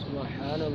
سبحان اللہ.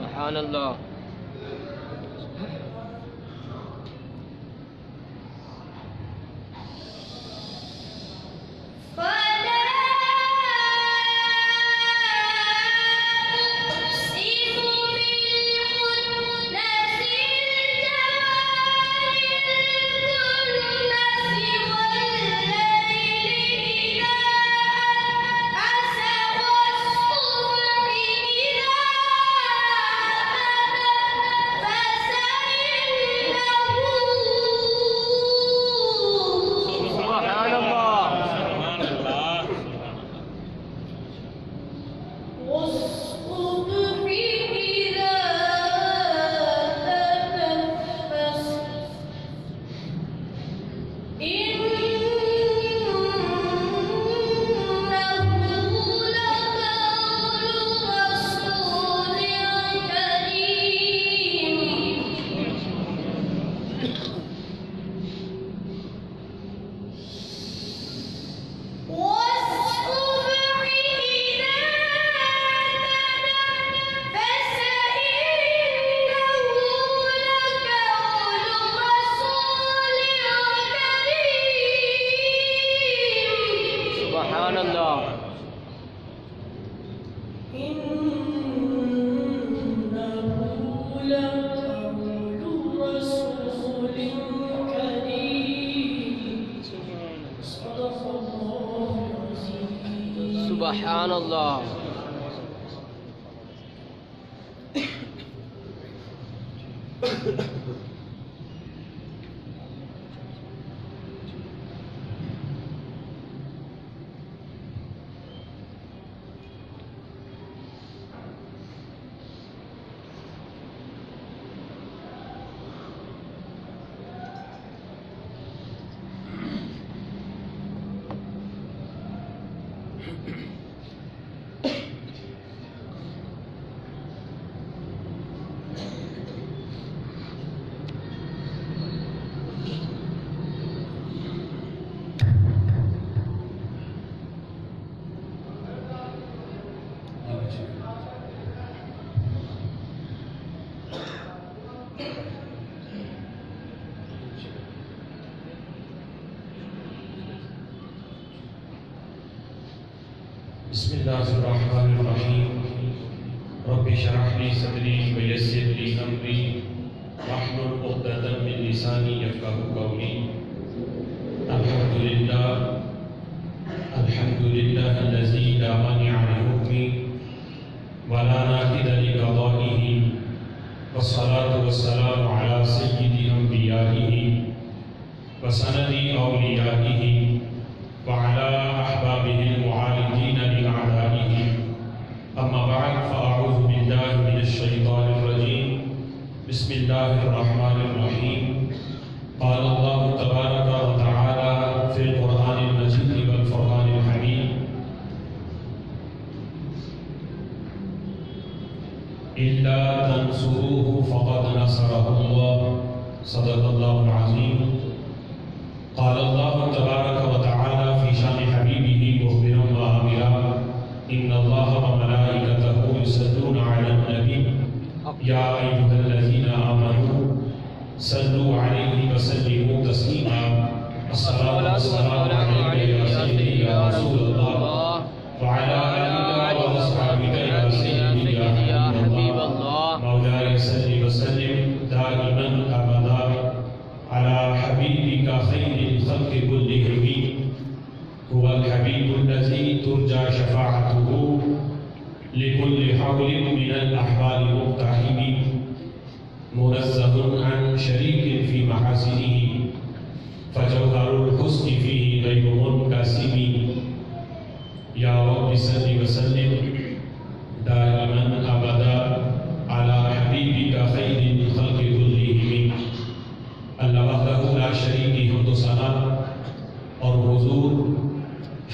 سبحان اللہ. سبحان اللہ. بسم اللہ الرحمن الرحیم. رب اشرح لی صدری ویسر لی امری واحلل عقدۃ من لسانی یفقهوا قولی. الحمد للہ الذی لا مانع لحکمہ ولا ناقض لقضائہ والصلاة والسلام علی سید انبیائہ وسند اولیائہ وعلى أحبابه المعالجين لأعدائه. أما بعد فأعوذ بالله من الشيطان الرجيم. بسم الله الرحمن الرحيم. قال الله تبارك وتعالى في القرآن المجيد والفرقان الحميد: إلا تنصروه فقد نصره الله. صدق الله العظيم. قال الله تبارك وتعالى في شان حبيبه مخبرا وآمرا: إن الله وملائكته يصلون على النبي يا أيها الذين آمنوا صلوا عليه وسلموا تسليما الصلاة والسلام عليك يا سيدي يا رسول الله وعلى آلك وأصحابك يا سيدي يا حبيب الله مولاي صل وسلم دائما أبدا على حبيبك خير الخلق كلهم هو الحبيب الذي ترجى شفاعته لكل حول من الأحوال مقتحم منزه عن شريك في محاسنه فجوهر الحسن فيه غير منقسم يا رب صل وسلم دائما أبدا على حبيبك خير الخلق كلهم اللہ وحدہ لا شریک حمد و ثنا اور حضور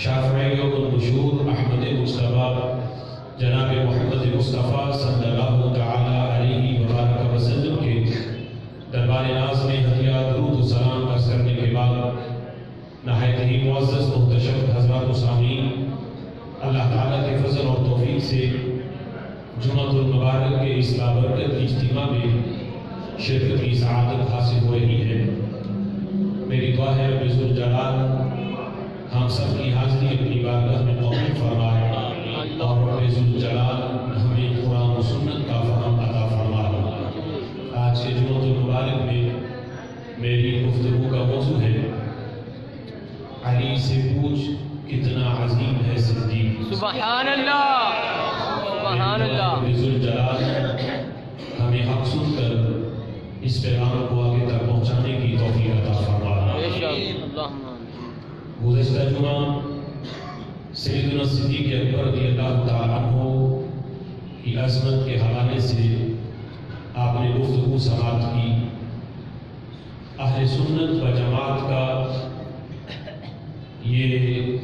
شافع یوم النشور احمد مصطفیٰ جناب محمد مصطفیٰ صلی اللہ تعالی علیہ وآلہ وسلم کے دربار ناز میں ہدیہ درود و سلام عرض کرنے کے بعد نہایت ہی معزز محتشم حضرات و سامعین، اللہ تعالیٰ کے فضل اور توفیق سے جمعۃ المبارک کے اس بابرکت اجتماع میں شرکت کی سعادت حاصل ہو رہی ہے۔ میری دعا ہے رب ذوالجلال ہم سب کی حاضری اپنی بارگاہ میں قبول فرمائے اور رب ذوالجلال ہمیں قرآن و سنت کا فہم عطا فرمائے۔ آج کے جمعۃ المبارک میں میری گفتگو کا موضوع ہے علی سے پوچھ کتنا عظیم ہے صدیق۔ سبحان اللہ، سبحان اللہ۔ رب ذوالجلال ہمیں حق سن کر اس پیغام کو آگے تک پہنچانے کی توفیق عطا فرمائے۔ بے شک، اللہم گزشتہ جمعہ سیدنا صدیق اکبر رضی اللہ تعالیٰ عنہ کی عظمت کے حوالے سے آپ نے گفتگو سماعت کی۔ اہل سنت و جماعت کا یہ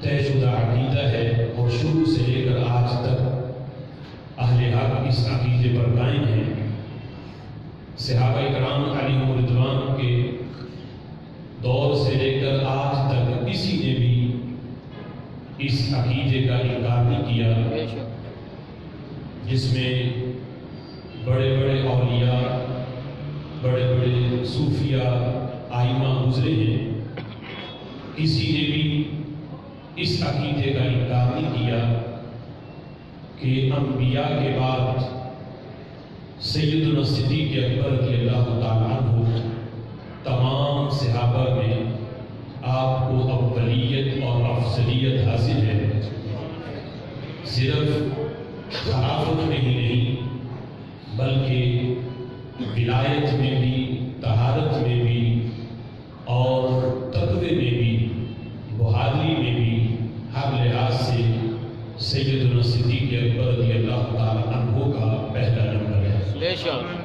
طے شدہ عقیدہ ہے اور شروع سے لے کر آج تک اہل حق اس عقیدے پر قائم ہیں۔ صحابہ کرام علیہم رضوان کے دور سے لے کر آج تک کسی نے بھی اس عقیدے کا انکار نہیں کیا، بے شک، جس میں بڑے بڑے اولیاء، بڑے بڑے صوفیاء، آئمہ گزرے ہیں، کسی نے بھی اس عقیدے کا انکار نہیں کیا کہ انبیاء کے بعد سیدنا صدیق اکبر رضی اللہ تعالیٰ عنہ تمام صحابہ میں آپ کو اولیت اور افضلیت حاصل ہے۔ صرف خلافت میں ہی نہیں بلکہ ولایت میں بھی، طہارت میں بھی اور تقوی میں بھی، بہادری میں بھی، ہر لحاظ سے سیدنا صدیق اکبر رضی اللہ تعالیٰ عنہ کا پہلا نمبر ہے۔ بے شک،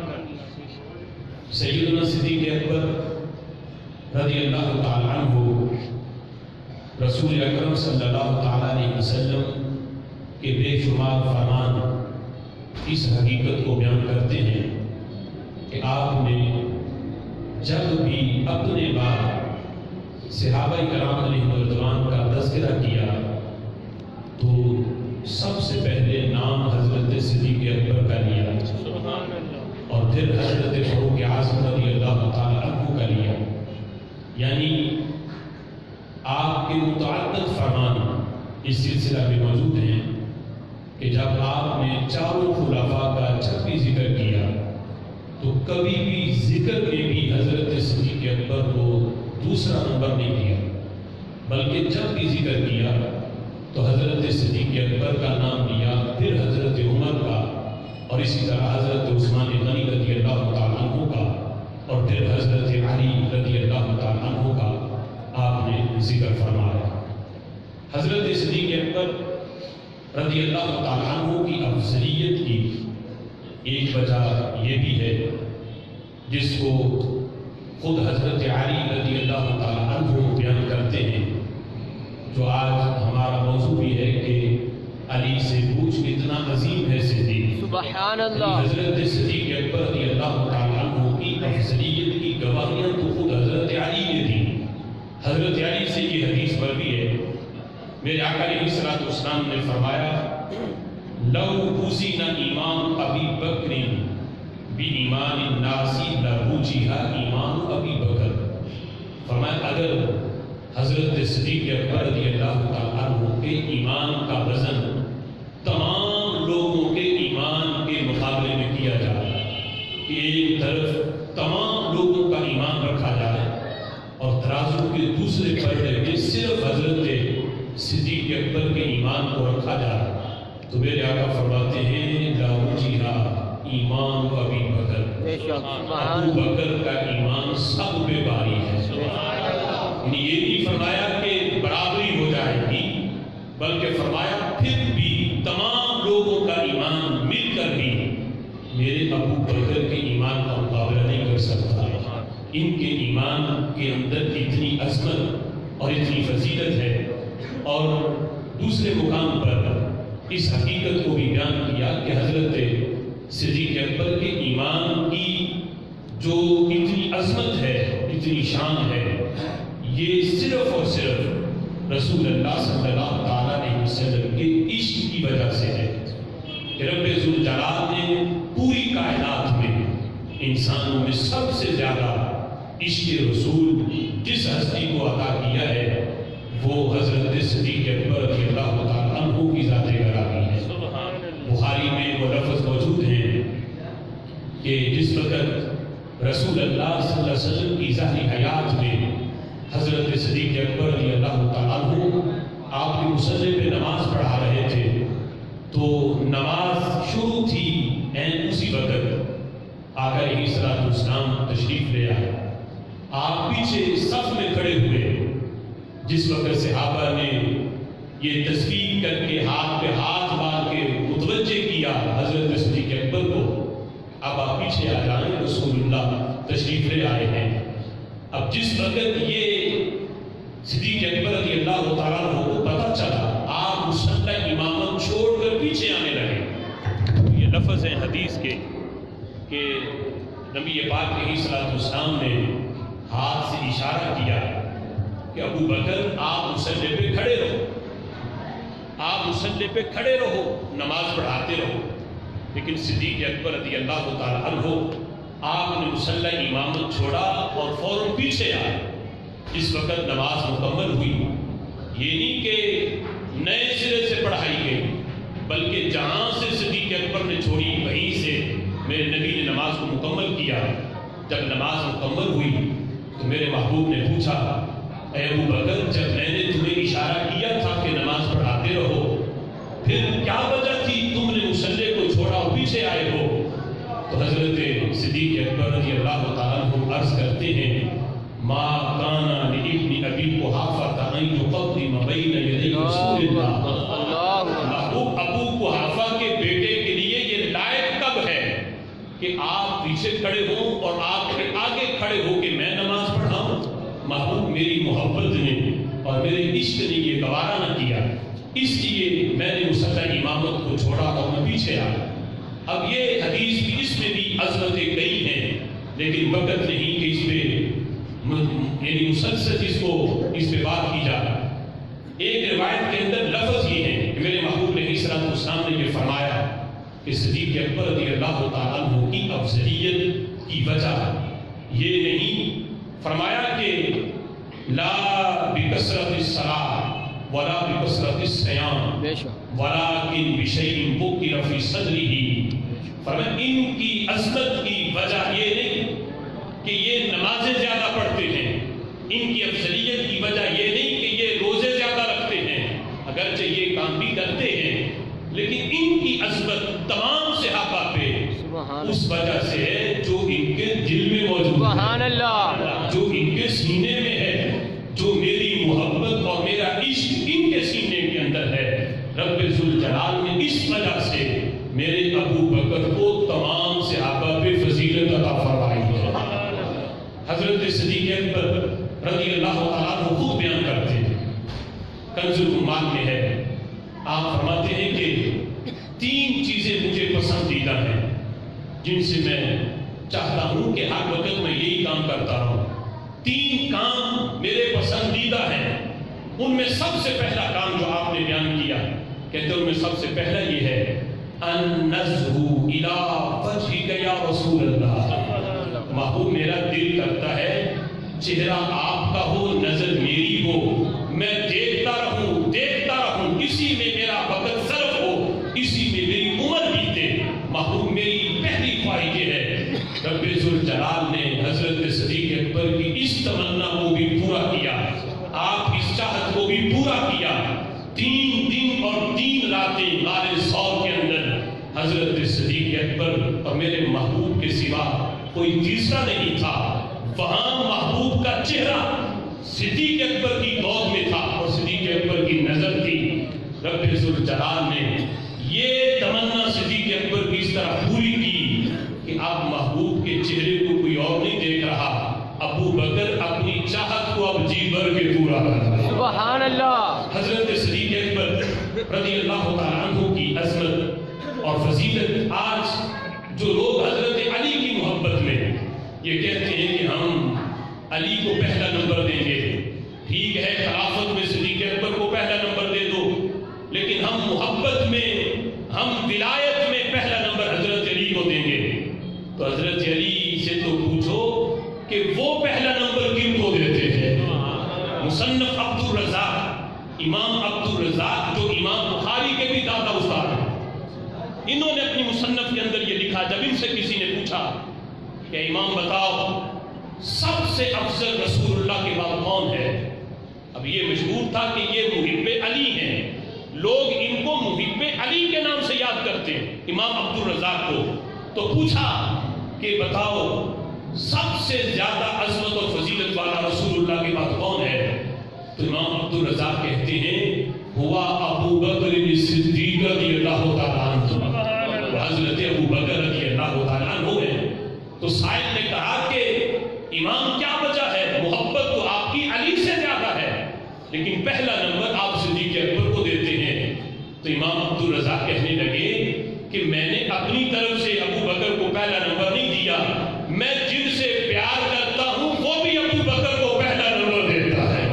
سیدنا صدیق اکبر رضی اللہ تعالیٰ عنہ رسول اکرم صلی اللہ تعالیٰ علیہ وسلم کے بے شمار فرمان اس حقیقت کو بیان کرتے ہیں کہ آپ نے جب بھی اپنے بعد صحابہ کرام علیہ رضوان کا تذکرہ کیا تو سب سے پہلے نام حضرت صدیق اکبر کا لیا اور پھر حضرت فاروق اعظم رضی اللہ تعالیٰ عنہ کا لیا۔ یعنی آپ کے متعدد فرمان اس سلسلہ میں موجود ہیں کہ جب آپ نے چاروں خلفاء کا جب بھی ذکر کیا تو کبھی بھی ذکر میں بھی حضرت صدیق اکبر کو دوسرا نمبر نہیں دیا، بلکہ جب بھی ذکر کیا تو حضرت صدیق اکبر کا نام لیا، پھر حضرت عمر کا، اور اسی طرح حضرت عثمان غنی رضی اللہ تعالیٰ عنہ کا، اور پھر حضرت علی رضی اللہ تعالیٰ عنہ کا آپ نے ذکر فرمایا۔ حضرت صدیق اکبر رضی اللہ تعالیٰ عنہ کی افضلیت کی ایک وجہ یہ بھی ہے جس کو خود حضرت علی رضی اللہ تعالیٰ عنہ بیان کرتے ہیں، جو آج ہمارا موضوع بھی ہے کہ علی سے پوچھ کتنا عظیم ہے صدیق۔ سبحان اللہ۔ حضرت صدیق اکبر رضی اللہ تعالیٰ عنہ کی افضلیت کی گواہیاں تو خود حضرت علی نے دی۔ حضرت علی سے یہ حدیث مروی ہے، میرے آقا علیہ الصلوۃ والسلام نے فرمایا لو وزن ایمان ابی بکر بی ایمان الناس لوجہ ایمان ابی بکر، فرمایا اگر حضرت صدیق اکبر رضی اللہ تعالیٰ عنہ کے ایمان کا وزن تمام لوگوں کے ایمان کے مقابلے میں کیا جائے کہ ایک طرف تمام لوگوں کا ایمان رکھا جائے اور ترازو کے دوسرے پلڑے میں صرف حضرت صدیق اکبر کے ایمان کو رکھا جائے تو میرے آقا فرماتے ہیں لاوجھا ایمان ابی بکر، ابو بکر کا ایمان سب پہ بھاری ہے۔ یعنی یہ نہیں فرمایا کہ برابری ہو جائے گی، بلکہ فرمایا پھر بھی تمام لوگوں کا ایمان مل کر بھی میرے ابو بکر کے ایمان کا مقابلہ نہیں کر سکتا۔ ان کے ایمان کے اندر اتنی عظمت اور اتنی فضیلت ہے۔ اور دوسرے مقام پر اس حقیقت کو بھی بیان کیا کہ حضرت صدیق اکبر کے ایمان کی جو اتنی عظمت ہے، اتنی شان ہے، یہ صرف اور صرف رسول اللہ صلی اللہ تعالیٰ علیہ وسلم کے عشق کی وجہ سے ہے کہ رب ذوالجلال نے پوری کائنات میں انسانوں میں سب سے زیادہ عشق رسول جس ہستی کو عطا کیا ہے وہ حضرت صدیق اکبر رضی اللہ تعالیٰ عنہ کی ذات گرامی ہے۔ بخاری میں وہ لفظ موجود ہیں کہ جس وقت رسول اللہ صلی اللہ علیہ وسلم کی ظاہری حیات میں حضرت صدیق اکبر رضی اللہ تعالیٰ عنہ آپ کے مصلی پہ نماز پڑھا رہے تھے تو نماز شروع تھی، این اسی وقت آقا علیہ الصلوۃ والسلام تشریف لے آئے۔ آپ پیچھے صف میں کھڑے ہوئے، جس وقت صحابہ نے یہ تصفیق کر کے ہاتھ پہ ہاتھ مار کے متوجہ کیا حضرت صدیق اکبر کو، اب آپ پیچھے آ جائیں، رسول اللہ تشریف لے آئے ہیں۔ اب جس وقت یہ صدیق اکبر رضی اللہ تعالیٰ عنہ کو پتہ چلا، آپ مصلی امامت چھوڑ کر پیچھے آنے لگے۔ یہ لفظ ہیں حدیث کے کہ نبی پاک علیہ الصلوۃ والسلام نے ہاتھ سے اشارہ کیا کہ ابو بکر آپ مصلی پہ کھڑے رہو، آپ مصلی پہ کھڑے رہو، نماز پڑھاتے رہو۔ لیکن صدیق اکبر رضی اللہ تعالیٰ عنہ آپ نے مصلی امامت چھوڑا اور فوراً پیچھے آئے۔ اس وقت نماز مکمل ہوئی، یہ نہیں کہ نئے سرے سے پڑھائی گئی، بلکہ جہاں سے صدیق اکبر نے چھوڑی وہیں سے میرے نبی نے نماز کو مکمل کیا۔ جب نماز مکمل ہوئی تو میرے محبوب نے پوچھا، اے ابو بکر، جب میں نے تمہیں اشارہ کیا تھا کہ نماز پڑھاتے رہو، پھر کیا وجہ تھی تم نے مصلی کو چھوڑا اور پیچھے آئے ہو؟ تو حضرت صدیق اکبر رضی اللہ تعالیٰ عنہ عرض کرتے ہیں، ما کان لابن ابی قحافہ ان یقدم بین یدی رسول اللہ۔ محبوب ابو قحافہ کے بیٹے کے لیے یہ لائق کب ہے کہ آپ پیچھے کھڑے ہوں اور آپ کے آگے کھڑے ہو کہ میں نماز پڑھاؤں؟ محبوب میری محبت نے اور میرے عشق نے یہ گوارا نہ کیا، اس لیے میں نے مصلی امامت کو چھوڑا اور میں پیچھے آیا۔ اب یہ حدیث بھی، اس میں بھی عظمتیں کئی ہیں، لیکن وقت نہیں کہ اس پہ یعنی مسلسل اس پہ بات کی جائے۔ ایک روایت کے اندر لفظ یہ ہے کہ میرے محبوب علیہ الصلوۃ والسلام نے یہ فرمایا کہ صدیق اکبر رضی اللہ تعالیٰ عنہ کی افضلیت کی وجہ یہ نہیں فرمایا کہ لا بکثرت الصلاۃ ولا بکثرت الصیام ولکن بشیء بکر فی صدرہ، فرمایا ان کی عظمت کی وجہ یہ نہیں کہ یہ نمازیں زیادہ پڑھتے ہیں، ان کی افضلیت کی وجہ یہ نہیں کہ یہ روزے زیادہ رکھتے ہیں، اگرچہ یہ کام بھی کرتے ہیں، لیکن ان کی عظمت تمام صحابہ پہ اس وجہ سے ہے جو ان کے دل میں موجود ہے، سبحان اللہ، جو ان کے سینے میں ہے، جو میری محبت اور میرا عشق ان کے سینے کے اندر ہے۔ رب ذوالجلال نے اس وجہ سے میرے ابو بکر کو تمام صحابہ پہ فضیلت عطا فرمائی ہے۔ حضرت صدیق اکبر رضی اللہ تعالیٰ عنہ خود بیان کرتے ہیں، کنز العمال میں ہے، آپ فرماتے ہیں کہ 3 چیزیں مجھے پسندیدہ ہیں جن سے میں چاہتا ہوں کہ ہر وقت میں یہی کام کرتا ہوں۔ 3 کام میرے پسندیدہ ہیں ان میں سب سے پہلا کام جو آپ نے بیان کیا، کہتے ان میں سب سے پہلا یہ ہے ان-نظروا الی وجہک یا رسول اللہ، محبوب میرا دل کرتا ہے چہرہ آپ کا ہو، نظر میری ہو، میں دیکھتا رہوں، اسی میں میرا وقت صرف ہو، اسی میں میری عمر بیتے۔ محبوب میری پہلی خواہش یہ ہے۔ رب ذوالجلال نے حضرت صدیق اکبر کی اس تمنا کو بھی پورا کیا، آپ اس چاہت کو بھی پورا کیا۔ 3 دن اور 3 راتیں غار ثور کے اندر حضرت صدیق اکبر اور میرے محبوب کے سوا کوئی تیسرا نہیں تھا۔ وہاں محبوب کا چہرہ صدیق اکبر کی گود میں تھا اور صدیق اکبر کی نظر تھی۔ رب ذوالجلال نے یہ تمنا صدیق اکبر کی اس طرح پوری کی کہ اب محبوب کے چہرے کو کوئی اور نہیں دیکھ رہا، ابو بکر اپنی چاہت کو اب جی بھر کے پورا کر رہا ہے۔ سبحان اللہ۔ حضرت صدیق اکبر رضی اللہ تعالیٰ عنہ کی عظمت اور فضیلت، آج جو لوگ حضرت علی کی محبت میں یہ کہتے ہیں کہ ہم علی کو پہلا نمبر دیں گے، ٹھیک ہے خلافت میں صدیق اکبر کو پہلا نمبر دے دو، لیکن ہم محبت میں، ہم ولایت میں پہلا نمبر حضرت علی کو دیں گے، تو حضرت علی سے تو پوچھو کہ وہ پہلا نمبر کن کو دیتے ہیں؟ مصنف عبد الرزاق، امام عبد الرزاق جو امام بخاری کے بھی دادا استاد ہیں، انہوں نے اپنی مصنف کے اندر یہ لکھا، جب ان سے کسی نے پوچھا کہ امام بتاؤ سب سے افضل رسول اللہ کے بعد کون ہے؟ اب یہ مشہور تھا کہ یہ محب علی ہیں، لوگ ان کو محب علی کے نام سے یاد کرتے ہیں، امام عبد الرزاق کو۔ تو پوچھا کہ بتاؤ سب سے زیادہ عظمت اور فضیلت والا رسول اللہ کے بعد کون ہے؟ تو امام عبد الرزاق کہتے ہیں ہوا ابو بکر صدیق رضی اللہ تعالیٰ عنہ، حضرت ابو بکر رضی اللہ تعالیٰ عنہ ہے۔ تو سائل نے کہا کہ امام کیا وجہ ہے؟ محبت تو آپ کی علی سے زیادہ ہے، لیکن پہلا نمبر آپ صدیق اکبر کو دیتے ہیں۔ تو امام عبد الرزاق کہنے لگے کہ میں نے اپنی طرف سے ابو بکر کو پہلا نمبر نہیں دیا، میں جن سے پیار کرتا ہوں وہ بھی ابو بکر کو پہلا نمبر دیتا ہے۔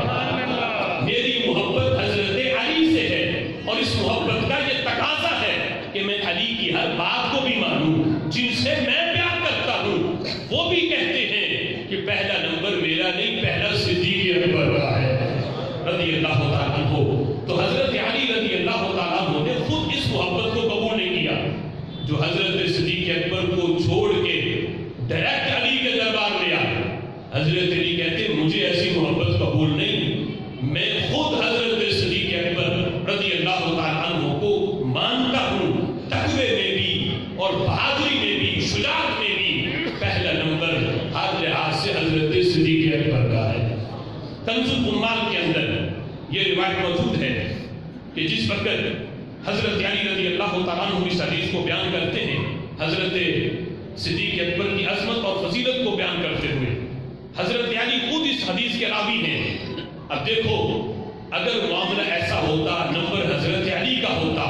میری محبت حضرت علی سے ہے اور اس محبت کا یہ تقاضا ہے کہ میں علی کی ہر بات کو بھی مانوں، جن سے میں پیار کرتا ہوں وہ بھی کہتے ہیں کہ پہلا نمبر میرا نہیں، پہلا صدیق اکبر کا ہے رضی اللہ تعالیٰ عنہ۔ تو حضرت علی رضی اللہ تعالیٰ عنہ نے خود اس محبت کو قبول نہیں کیا، جو حضرت صدیق اکبر کو چھوڑ کے ڈائریکٹ علی کے دربار میں آئے۔ حضرت علی کہتے ہیں مجھے ایسی محبت قبول نہیں، میں خود حضرت صدیق اکبر رضی اللہ تعالیٰ عنہ کو مانتا ہوں، تقوی میں بھی اور بہادری میں بھی، شجاعت میں بھی پہلا نمبر ہر لحاظ سے حضرت صدیق اکبر کا ہے۔ کنز العمال کے اندر یہ روایت موجود ہے کہ جس وقت حضرت علی رضی اللہ تعالیٰ عنہ اس حدیث کو بیان کرتے ہیں، حضرت صدیق اکبر کی عظمت اور فضیلت کو بیان کرتے ہوئے، حضرت علی خود اس حدیث کے راوی ہیں۔ اب دیکھو اگر معاملہ ایسا ہوتا، نمبر حضرت علی کا ہوتا،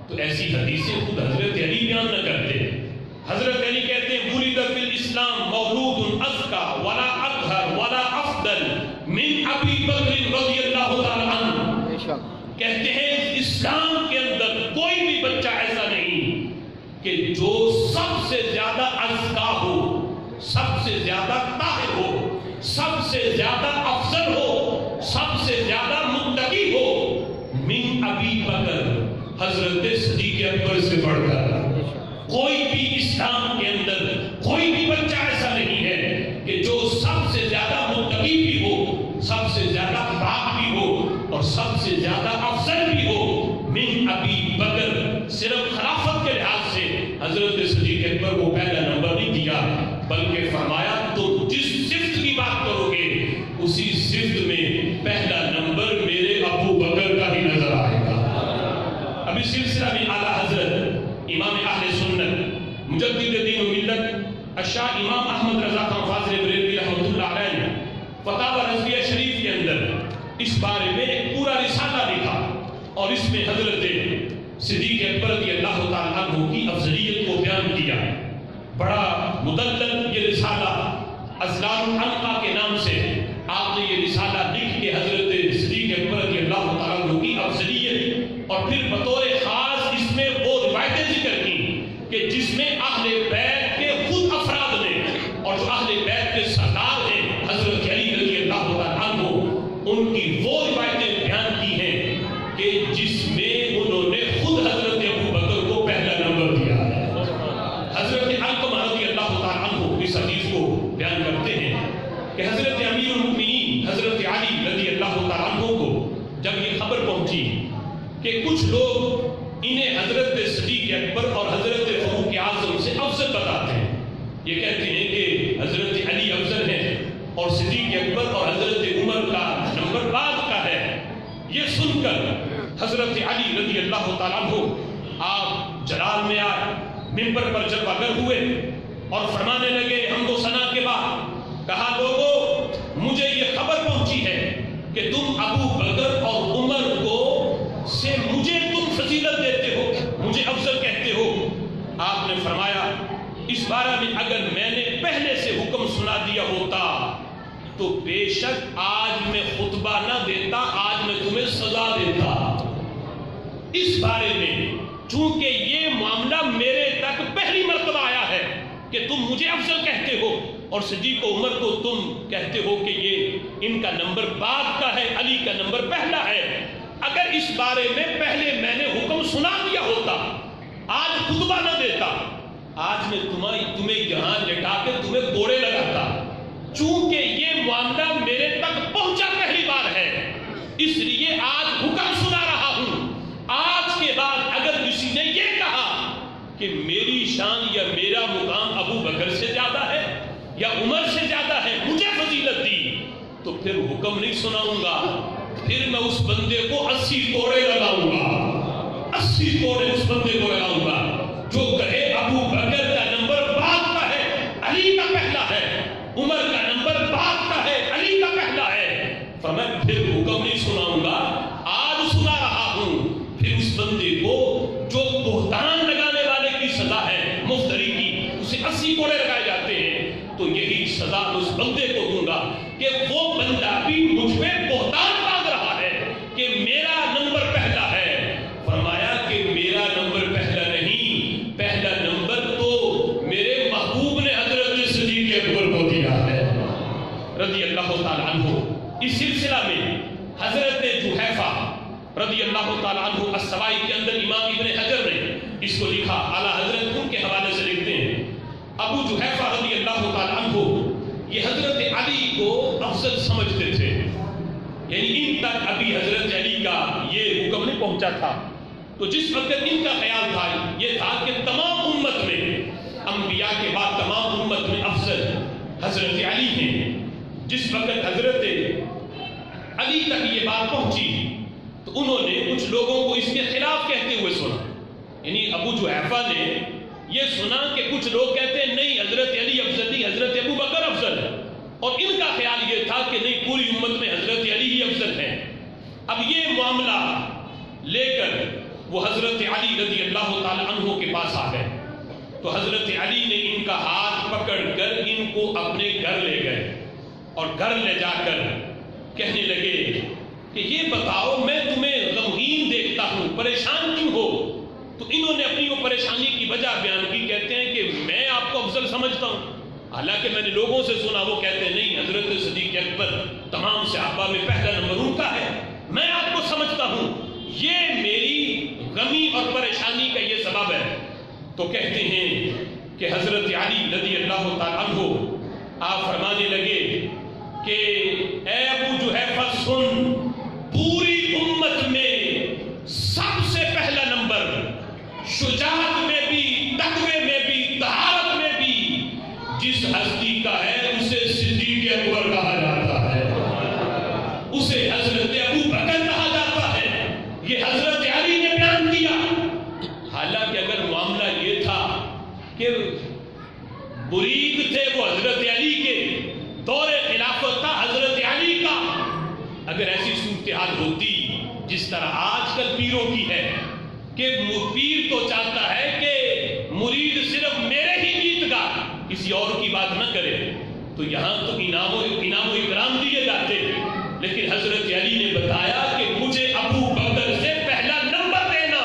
تو ایسی حدیثیں خود حضرت علی بیان نہ کرتے۔ حضرت علی کہتے ہیں ولد فی الاسلام مولود ازکا ولا اطہر ولا افضل من ابی بکر رضی اللہ تعالی عنہ۔ کہتے ہیں اسلام کے اندر کوئی بھی بچہ ایسا نہیں کہ جو سب سے زیادہ ازکا ہو، سب سے زیادہ طاہر ہو، سب سے زیادہ افضل ہو، سب سے زیادہ متقی ہو من ابی بکر، حضرت صدیق اکبر سے بڑھ کر۔ کوئی بھی اسلام کے اندر کوئی بھی بچہ ایسا نہیں ہے کہ جو سب سے زیادہ متقی بھی ہو، سب سے زیادہ پاک بھی ہو اور سب سے زیادہ افضل بھی ہو من ابی بکر۔ صرف خلافت کے لحاظ سے حضرت صدیق اکبر کو پہلا نمبر نہیں دیا، بلکہ فرمایا تو جس صفت کی بات کرو گے اسی صفت میں پہلا نمبر میرے ابو بکر کا ہی نظر آئے گا۔ ابھی سلسلہ میں اعلیٰ حضرت امام اہل سنت مجدد دین و ملت الشاہ امام احمد رضا خان فاضل بریلوی رحمۃ اللہ علیہ نے فتاوی رضویہ شریف کے اندر اس بارے میں ایک پورا رسالہ لکھا اور اس میں حضرت صدیق اکبر رضی اللہ تعالیٰ عنہ کی افضلیت کو بیان کیا۔ بڑا مدلل یہ رسالہ ازلال العنقا کے نام سے آپ نے یہ رسالہ لکھ کے حضرت صدیق اکبر رضی اللہ تعالیٰ عنہ کی افضلیت اور پھر بطور خاص اس میں وہ روایتیں ذکر کی کہ جس میں اہل بیت کے خود افراد نے اور جو اہل بیت کے سردار ہیں حضرت علی رضی اللہ تعالیٰ عنہ ان کی وہ روایتیں بیان کی ہیں کہ جس میں انہوں نے خود حضرت ابو بکر کو پہلا نمبر دیا ہے۔ حضرت علقمہ رضی اللہ تعالیٰ عنہ اس حدیث کو بیان کرتے ہیں کہ حضرت امیر المؤمنین حضرت علی رضی اللہ تعالیٰ عنہ کو جب یہ خبر پہنچی کہ کچھ لوگ انہیں حضرت صدیق اکبر اور حضرت فاروق اعظم سے افضل بتاتے ہیں، یہ کہتے ہیں کہ حضرت علی افضل ہیں اور صدیق اکبر اور حضرت عمر کا نمبر بعد کا ہے، یہ سن کر حضرت علی رضی اللہ تعالیٰ عنہ آپ جلال میں آئے، منبر پر جلوہ گر ہوئے اور فرمانے لگے حمد و ثنا کے بعد، کہا لوگوں مجھے یہ خبر پہنچی ہے کہ تم ابو بکر اور عمر کو سے مجھے تم فضیلت دیتے ہو، مجھے افضل کہتے ہو۔ آپ نے فرمایا اس بارے میں اگر میں نے پہلے سے حکم سنا دیا ہوتا تو بے شک آج میں خطبہ نہ دیتا، آج میں تمہیں سزا دیتا۔ اس بارے میں چونکہ یہ معاملہ میرے تک پہلی مرتبہ آیا ہے کہ تم مجھے افضل کہتے ہو اور صدیق و عمر کو تم کہتے ہو کہ یہ ان کا نمبر بعد کا ہے، علی کا نمبر پہلا ہے، اگر اس بارے میں پہلے میں نے حکم سنا دیا ہوتا، آج خطبہ نہ دیتا، آج میں تمہیں یہاں لٹا کے تمہیں کوڑے لگاتا۔ چونکہ یہ معاملہ میرے تک پہنچا پہلی بار ہے، اس لیے آج حکم سنا رہا ہوں۔ آج کے بعد اگر کسی نے یہ کہا کہ میری شان یا میرا مقام ابو بکر سے زیادہ ہے یا عمر سے زیادہ ہے، مجھے فضیلت دی، تو پھر حکم نہیں سناؤں گا، پھر میں اس بندے کو 80 کوڑے لگاؤں گا، 80 کوڑے اس بندے کو لگاؤں گا جو کہے ابو بکر کا نمبر بعد کا ہے، علی کا پہلا ہے، عمر کا نمبر بعد کا ہے، علی کا پہلا ہے۔ فرمایا پھر حکم نہیں سناؤں گا، آج سنا رہا ہوں۔ پھر اس بندے کو جو بہتان لگانے والے کی سزا ہے مفتری کی، اسے 80 کوڑے لگائے جاتے ہیں، تو یہی سزا اس بندے کو دوں گا کہ وہ بندہ بھی مجھ پہ بہتان باندھ رہا ہے کہ میرا نمبر پہلا ہے۔ فرمایا کہ میرا نمبر پہلا نہیں، پہلا نمبر تو میرے محبوب نے حضرت صدیق اکبر کو دیا ہے رضی اللہ تعالیٰ عنہ۔ اس سلسلہ میں حضرت جحیفہ رضی اللہ تعالیٰ عنہ السوائی کے اندر امام ابن حجر نے اس کو لکھا، اعلیٰ حضرت ان کے حوالے سے لکھتے ہیں ابو جحیفہ رضی اللہ تعالیٰ عنہ یہ حضرت علی کو افضل سمجھتے تھے، یعنی ان تک ابھی حضرت علی کا یہ حکم نہیں پہنچا تھا، تو جس وقت ان کا خیال تھا یہ تھا کہ تمام امت میں، انبیاء کے بعد تمام امت میں افضل حضرت علی ہیں۔ جس وقت حضرت علی تک یہ بات پہنچی تو انہوں نے کچھ لوگوں کو اس کے خلاف کہتے ہوئے سنا، یعنی ابو جحیفہ نے یہ سنا کہ کچھ لوگ کہتے ہیں نہیں حضرت علی افضل نہیں، حضرت ابو بکر افضل ہے، اور ان کا خیال یہ تھا کہ نہیں پوری امت میں حضرت علی ہی افضل ہے۔ اب یہ معاملہ لے کر وہ حضرت علی رضی اللہ تعالی عنہ کے پاس آ گئے، تو حضرت علی نے ان کا ہاتھ پکڑ کر ان کو اپنے گھر لے گئے اور گھر لے جا کر کہنے لگے کہ یہ بتاؤ میں تمہیں غمگین دیکھتا ہوں، پریشان کیوں ہو؟ تو انہوں نے اپنی وہ پریشانی کی وجہ بیان کی، کہتے ہیں کہ میں آپ کو افضل سمجھتا ہوں، حالانکہ میں نے لوگوں سے سنا وہ کہتے ہیں نہیں حضرت صدیق اکبر تمام صحابہ میں پہلا نمبر ان کا ہے، میں آپ کو سمجھتا ہوں، یہ میری غمی اور پریشانی کا یہ سبب ہے۔ تو کہتے ہیں کہ حضرت علی رضی اللہ تعالیٰ عنہ آپ فرمانے لگے کہ اے ابو جحیفہ سن، پوری امت میں سب سے پہلا نمبر شجاعت میں بھی، تقوی میں بھی، طہارت میں بھی جس ہستی کا ہے اسے صدیق اکبر کہا جاتا ہے، اسے حضرت ابو بکر کہا جاتا ہے، یہ حضرت علی نے بیان کیا۔ حالانکہ اگر معاملہ یہ تھا کہ مرید تھے وہ حضرت علی کے، دور خلافت تھا حضرت علی کا، اگر ایسی صورتحال ہوتی جس طرح آج کل پیروں کی ہے کہ پیر تو چاہتا ہے کہ مرید صرف میرے ہی گیت گا، کسی اور کی بات نہ کرے، تو یہاں تو انعام و اکرام دیے جاتے ہیں، لیکن حضرت علی نے بتایا کہ مجھے ابو بکر سے پہلا نمبر دینا،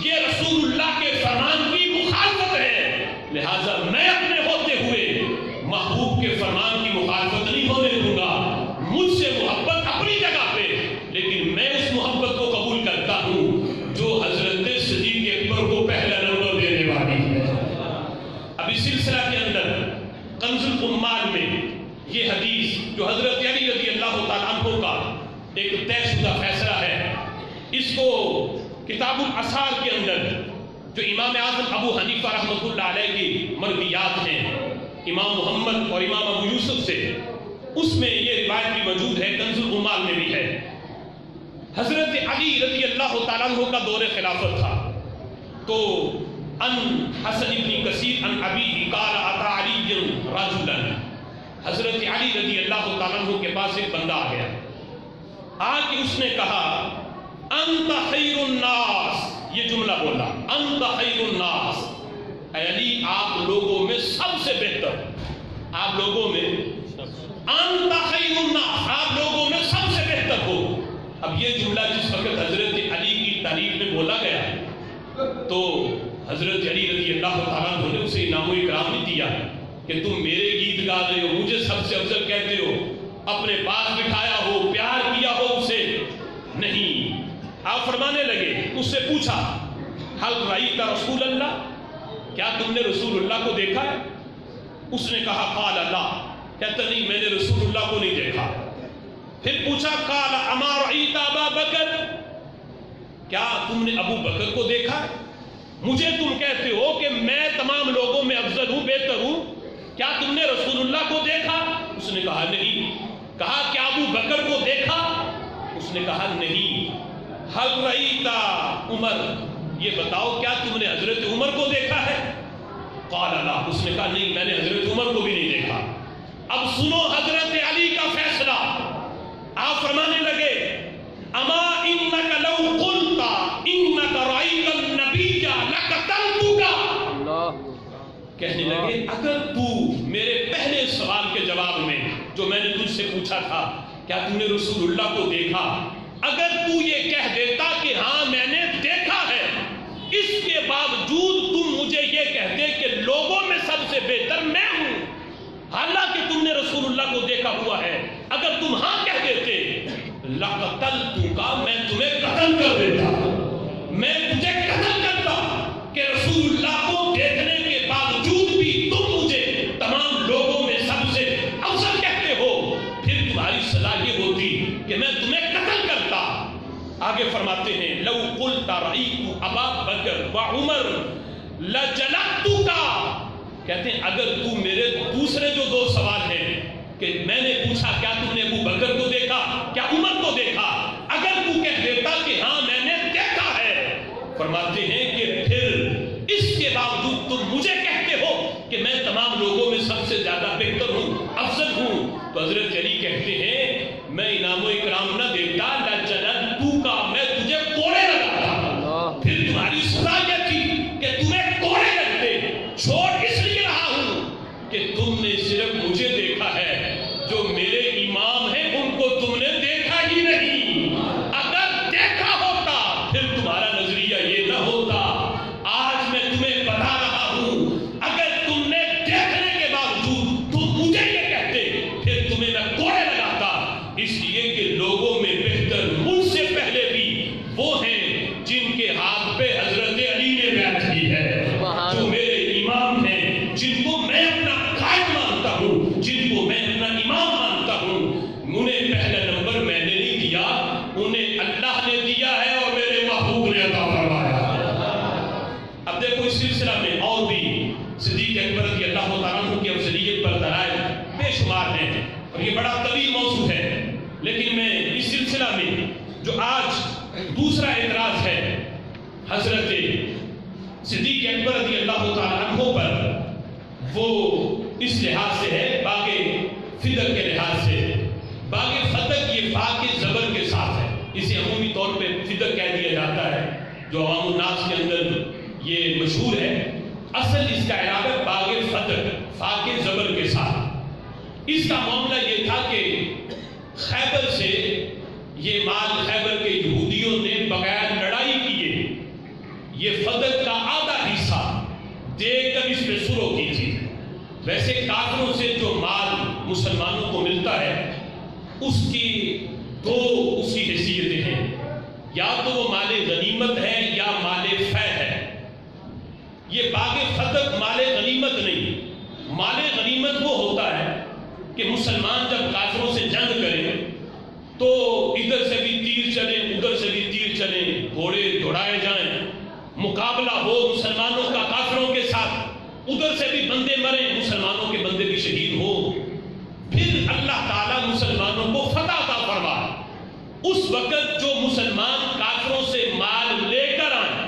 یہ رسول اللہ کے فرمان کی مخالفت ہے، لہذا میں اپنے ہوتے ہوئے محبوب کے فرمان کی مخالفت نہیں ہونے دوں گا۔ مجھ سے محبت اپنی جگہ پہ، لیکن میں اس محبت کو قبول کرتا ہوں جو حضرت صدیق اکبر کو پہلا نمبر دینے والی ہے۔ اب اس سلسلہ کے اندر کنز العمال میں یہ حدیث جو حضرت علی رضی اللہ تعالیٰ عنہ کا ایک طے شدہ فیصلہ ہے، اس کو کتاب الاسحار کے اندر جو امام اعظم ابو حنیفہ رحمۃ اللہ علیہ کی مرویات ہیں امام محمد اور امام ابو یوسف سے، اس میں یہ روایت بھی موجود ہے، کنز العمال میں بھی ہے۔ حضرت علی رضی اللہ تعالیٰ عنہ کا دور خلافت تھا، تو ان حسن بن کثیر ان ابی قال اتى علی رجلا، حضرت علی رضی اللہ تعالیٰ عنہ کے پاس ایک بندہ آ گیا، آ کے اس نے کہا انت خیر الناس، یہ جملہ بولا انت خیر الناس، اے علی آپ لوگوں میں سب سے بہتر، آپ لوگوں میں انت خیر الناس، آپ لوگوں میں سب سے بہتر ہو۔ اب یہ جملہ جس وقت حضرت علی کی تعریف میں بولا گیا تو حضرت علی رضی اللہ تعالیٰ عنہ نے اسے انعام و اکرام نہیں دیا کہ تم میرے گیت گا رہے ہو، مجھے سب سے افضل کہتے ہو، اپنے پاس بٹھایا ہو، پیار کیا ہو اسے، نہیں۔ آپ فرمانے لگے، اس سے پوچھا حل رأیت رسول اللہ، کیا تم نے رسول اللہ کو دیکھا ہے؟ اس نے کہا قال لا، کہتا نہیں میں نے رسول اللہ کو نہیں دیکھا۔ پھر پوچھا قال اما رأیت ابا بکر، کیا تم نے ابو بکر کو دیکھا ہے؟ مجھے تم کہتے ہو کہ میں تمام لوگوں میں افضل ہوں، بہتر ہوں، کیا تم نے رسول اللہ کو دیکھا؟ اس نے کہا نہیں۔ کہا کیا ابو بکر کو دیکھا؟ اس نے کہا نہیں۔ حل رأیت عمر، یہ بتاؤ کیا تم نے حضرت عمر کو دیکھا ہے؟ قال لا، اس نے کہا نہیں میں نے حضرت عمر کو بھی نہیں دیکھا۔ اب سنو حضرت علی کا فیصلہ، آپ فرمانے لگے اما انک لو قلت انک رأیت النبی لقتلتک، کہنے لگے اگر تو میرے پہلے سوال کے جواب میں جو میں نے تجھ سے پوچھا تھا کیا تم نے رسول اللہ کو دیکھا، اگر تو یہ کہہ دیتا کہ ہاں میں نے دیکھا ہے، اس کے باوجود تم مجھے یہ کہتے کہ لوگوں میں سب سے بہتر میں ہوں، حالانکہ تم نے رسول اللہ کو دیکھا ہوا ہے، اگر تم ہاں کہہ دیتے لقتلتک، میں تمہیں قتل کر دیتا، میں تجھے قتل کرتا کہ رسول اللہ کو دیکھنے کے باوجود بھی تم مجھے تمام لوگوں میں سب سے افضل کہتے ہو، پھر تمہاری سزا یہ ہوتی کہ میں تمہیں قتل کرتا۔ آگے فرماتے ہیں لو قلت رأیت ابا بکر وعمر لجلدتک، کہتے ہیں اگر تو میرے دوسرے جو دو سوال ہیں کہ میں نے پوچھا کیا تم نے ابو بکر کو دیکھا، کیا عمر کو دیکھا، اگر تو کہہ دیتا کہ ہاں میں نے دیکھا ہے، فرماتے ہیں کہ پھر اس کے باوجود تم مجھے کہتے ہو کہ میں تمام لوگوں میں سب سے زیادہ بہتر ہوں، افضل ہوں، تو حضرت علی کہتے ہیں میں انعام و اکرام نہ دیتا، لجلدتک، میں تجھے کوڑے لگاتا، پھر تمہاری سزا یہ تھی کہ تمہیں کوڑے لگتے، چھوڑ اس لیے رہا ہوں کہ تم نے صرف مجھے دیکھا ہے، جو میرے امام ہیں ان کو تم نے دیکھا ہی نہیں، اگر دیکھا ہوتا پھر تمہارا نظریہ یہ نہ ہوتا۔ آج میں تمہیں بتا رہا ہوں اگر تم نے دیکھنے کے باوجود تم مجھے یہ کہتے پھر تمہیں میں کوڑے لگاتا، اس لیے کہ لوگوں میں بہتر مجھ سے پہلے بھی وہ ہیں جن کے ہاتھ پہ حضرت علی نے بیعت کی ہے، جو میرے امام ہیں، جن کو میں اپنا قائد مانتا ہوں، جن کو میں اپنا امام مانتا ہوں، انہیں پہلا نمبر میں نے نہیں دیا، انہیں اللہ نے دیا ہے اور میرے محبوب نے عطا فرمایا۔ اب دیکھو اس سلسلہ میں اور بھی صدیق اکبر رضی اللہ تعالیٰ عنہ کی افضلیت پر دلائل بے شمار ہیں اور یہ بڑا طویل موضوع ہے، لیکن میں اس سلسلہ میں جو آج دوسرا اعتراض ہے حضرت صدیق اکبر رضی اللہ تعالیٰ عنہ پر، وہ اس لحاظ سے ہے باغ فدق کے لحاظ سے۔ باغ فدق یہ فا کے زبر کے ساتھ ہے، اسے عمومی طور پہ فدق کہہ دیا جاتا ہے، جو عوام الناس کے اندر یہ مشہور ہے۔ اصل اس کا اعراب ہے باغ فدق، فا کے زبر کے ساتھ۔ اس کا معاملہ یہ تھا کہ خیبر سے یہ مال خیبر کے یہودیوں نے بغیر لڑائی کیے یہ فدق کا آدھا حصہ دے کر اس میں سلو کی تھی۔ ویسے کافروں سے جو مال مسلمانوں کو ملتا ہے اس کی دو اس کی حیثیتیں ہیں، یا تو وہ مال غنیمت ہے یا مال فے ہے۔ یہ باغ فدق مال غنیمت نہیں، مال غنیمت وہ ہوتا ہے کہ مسلمان جب کافروں سے جنگ کریں تو ادھر سے بھی تیر چلیں ادھر سے بھی تیر چلیں، گھوڑے دوڑائے جائیں، مقابلہ ہو مسلمانوں کا کافروں کے ساتھ، ادھر سے بھی بندے مریں مسلمانوں کے بندے بھی شہید ہو، پھر اللہ تعالیٰ مسلمانوں کو فتح عطا فرمائے۔ اس وقت جو مسلمان کافروں سے مال لے کر آئیں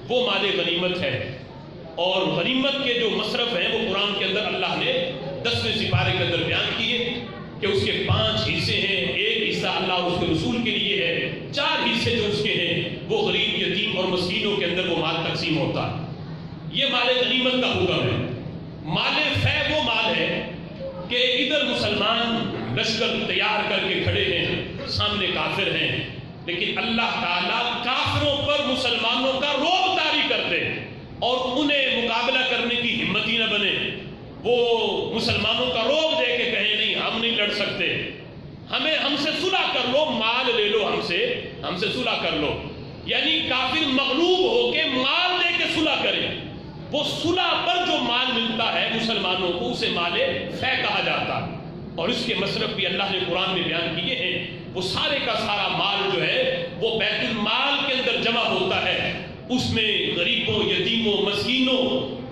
وہ مال غنیمت ہے، اور غنیمت کے جو مصرف ہیں وہ قرآن کے اندر اللہ نے 10ویں سپارے کے اندر بیان کیے کہ اس کے 5 حصے ہیں، ایک حصہ اللہ اور اس کے رسول کے لیے ہے، 4 حصے جو اس کے ہیں وہ غریب یتیم اور مسکینوں کے اندر وہ مال تقسیم ہوتا ہے۔ یہ مال غنیمت کا حکم ہے۔ مال فے وہ مال ہے کہ ادھر مسلمان لشکر تیار کر کے کھڑے ہیں، سامنے کافر ہیں، لیکن اللہ تعالیٰ کافروں پر مسلمانوں کا رعب طاری کرتے اور انہیں مقابلہ کرنے کی ہمت ہی نہ بنے، وہ مسلمانوں کا رعب دے کے کہیں نہیں ہم نہیں لڑ سکتے، ہم سے صلح کر لو، مال لے لو ہم سے صلح کر لو، یعنی کافر مغلوب ہو کے مال دے کے صلح کرے۔ وہ صلح پر جو مال ملتا ہے مسلمانوں کو اسے مال فے کہا جاتا، اور اس کے مصرف بھی اللہ نے قرآن میں بیان کیے ہیں۔ وہ سارے کا سارا مال جو ہے وہ بیت المال کے اندر جمع ہوتا ہے، اس میں غریبوں یتیموں مسکینوں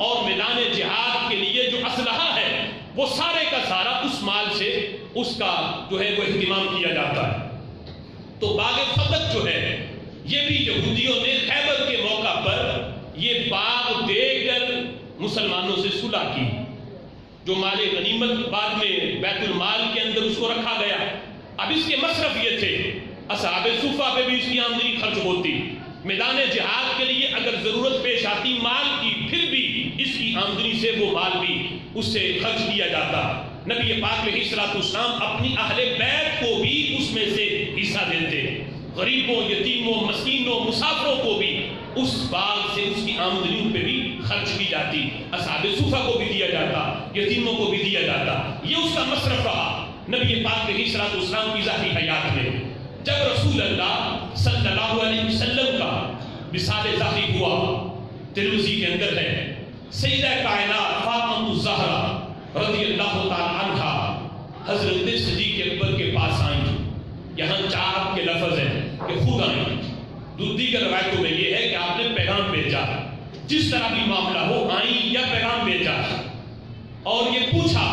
اور میدان جہاد کے لیے جو اسلحہ ہے وہ سارے کا سارا اس مال سے اس کا جو ہے وہ اہتمام کیا جاتا ہے۔ تو باغ فدق جو ہے یہ بھی یہودیوں نے خیبر کے موقع پر یہ باغ دے کر مسلمانوں سے صلح کی۔ جو مال غنیمت بعد میں بیت المال کے اندر اس کو رکھا گیا، اب اس کے مصرف یہ تھے، اصحاب صفہ پہ بھی اس کی آمدنی خرچ ہوتی، میدان جہاد کے لیے اگر ضرورت پیش آتی مال کی پھر بھی اس کی آمدنی سے وہ مال بھی اس سے خرچ کیا جاتا۔ نبی پاک علیہ الصلوۃ والسلام اپنی اہل بیت کو بھی اس میں سے حصہ دیتے، غریبوں یتیموں مسکینوں مسافروں کو بھی اس باغ سے اس کی آمدنی پہ بھی خرچ کی جاتی، اصحاب صفہ کو بھی دیا جاتا، یتیموں کو بھی دیا جاتا۔ یہ اس کا مصرف رہا نبی پاک علیہ الصلوۃ والسلام کی ذاتی حیات میں۔ جب رسول اللہ صلی اللہ علیہ وسلم کا وصال ظاہری ہوا، ترمذی کے اندر ہے، سیدہ کائنات فاطمہ الزہرا رضی اللہ تعالی عنہا حضرت صدیق اکبر کے پاس آئیں۔ یہاں 4 کے لفظ ہیں کہ خود آئیں، دیگر روایتوں میں یہ ہے کہ آپ نے پیغام بھیجا، جس طرح بھی معاملہ ہو آئیں یا پیغام بھیجا، اور یہ پوچھا